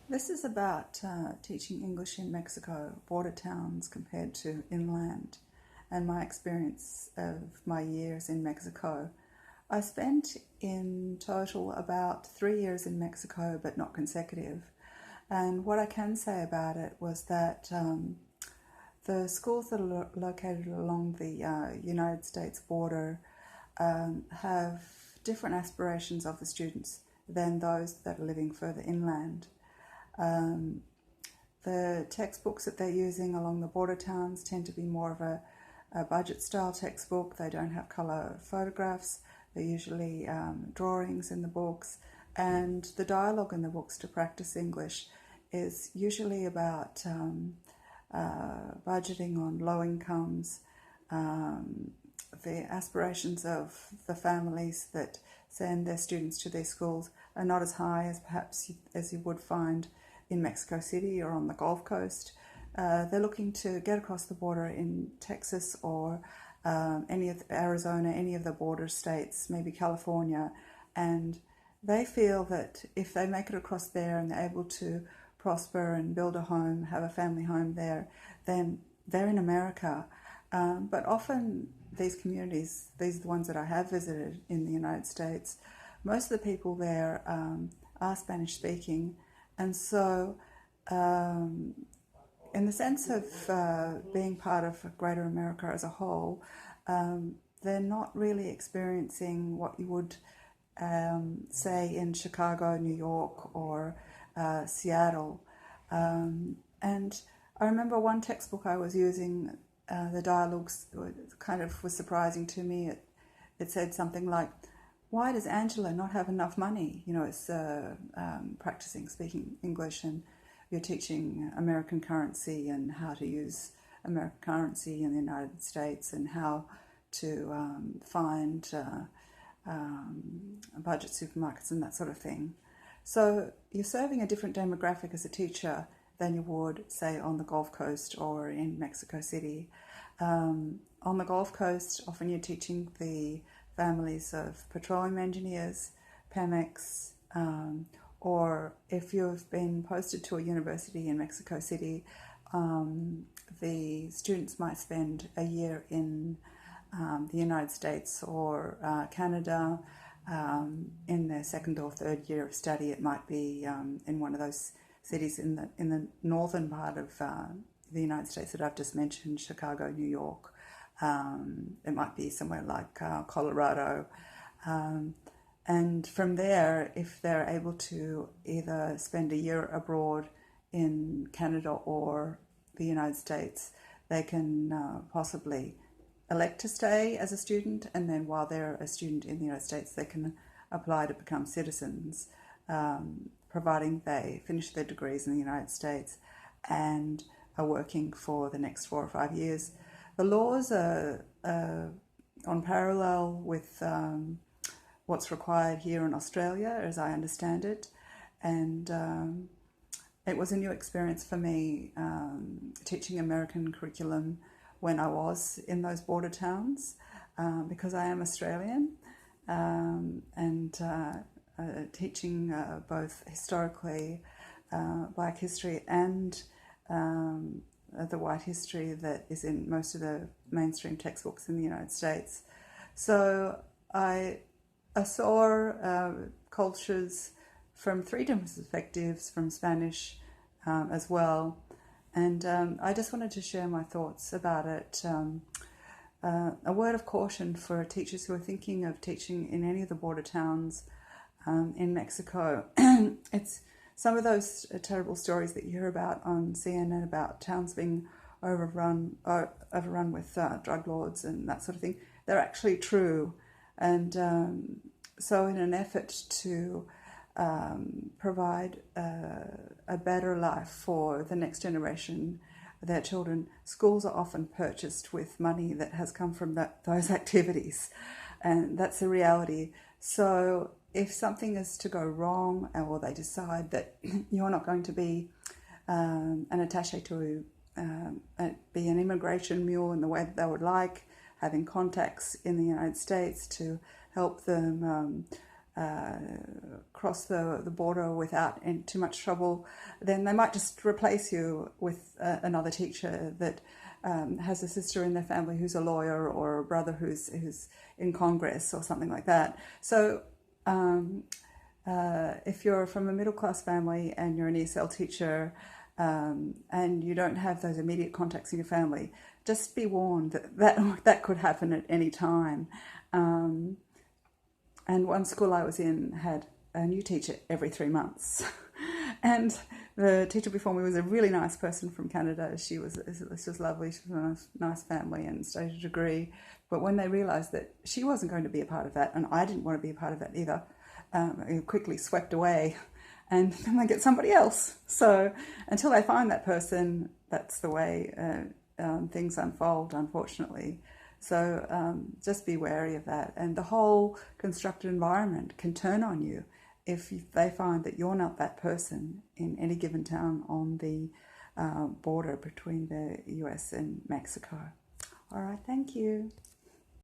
This is about teaching English in Mexico, border towns compared to inland, and my experience of my years in Mexico. I spent in total about 3 years in Mexico, but not consecutive. And what I can say about it was that the schools that are located along the United States border have different aspirations of the students than those that are living further inland. Um, the textbooks that they're using along the border towns tend to be more of a budget style textbook. They don't have colour photographs, they're usually drawings in the books, and the dialogue in the books to practice English is usually about budgeting on low incomes, um, the aspirations of the families that send their students to their schools are not as high as perhaps as you would find in Mexico City or on the Gulf Coast. They're looking to get across the border in Texas or any of Arizona, any of the border states, maybe California, and they feel that if they make it across there and they're able to prosper and build a home, have a family home there, then they're in America. But often these communities, these are the ones that I have visited in the United States, most of the people there are Spanish speaking, and so um, in the sense of being part of Greater America as a whole, they're not really experiencing what you would say in Chicago, New York, or Seattle. And I remember one textbook I was using, the dialogues kind of was surprising to me. It said something like, why does Angela not have enough money? You know, it's practicing speaking English, and you're teaching American currency and how to use American currency in the United States and how to find budget supermarkets and that sort of thing. So you're serving a different demographic as a teacher than you would, say, on the Gulf Coast or in Mexico City. On the Gulf Coast, often you're teaching the families of petroleum engineers, Pemex, or if you've been posted to a university in Mexico City, the students might spend a year in the United States or Canada. In their second or third year of study, it might be in one of those cities in the northern part of the United States that I've just mentioned, Chicago, New York. It might be somewhere like Colorado. And from there, if they're able to either spend a year abroad in Canada or the United States, they can possibly elect to stay as a student, and then while they're a student in the United States, they can apply to become citizens, providing they finish their degrees in the United States and are working for the next 4 or 5 years. The laws are on parallel with what's required here in Australia, as I understand it, and it was a new experience for me teaching American curriculum when I was in those border towns, because I am Australian, and teaching both historically black history and the white history that is in most of the mainstream textbooks in the United States. So I saw cultures from three different perspectives, from Spanish as well, and I just wanted to share my thoughts about it. A word of caution for teachers who are thinking of teaching in any of the border towns in Mexico. It's some of those terrible stories that you hear about on CNN about towns being overrun with drug lords and that sort of thing. They're actually true, and so in an effort to provide a better life for the next generation, their children, schools are often purchased with money that has come from those activities, and that's the reality. So if something is to go wrong, or they decide that you're not going to be an attaché to be an immigration mule in the way that they would like, having contacts in the United States to help them cross the border without too much trouble, then they might just replace you with another teacher that has a sister in their family who's a lawyer, or a brother who's in Congress or something like that. So if you're from a middle class family and you're an ESL teacher, and you don't have those immediate contacts in your family, just be warned that could happen at any time. And one school I was in had a new teacher every 3 months. And the teacher before me was a really nice person from Canada. She was lovely. She was a nice family and studied a degree. But when they realised that she wasn't going to be a part of that, and I didn't want to be a part of that either, it quickly swept away. And then they get somebody else. So until they find that person, that's the way things unfold, unfortunately. So just be wary of that. And the whole constructed environment can turn on you if they find that you're not that person in any given town on the border between the US and Mexico. All right, thank you.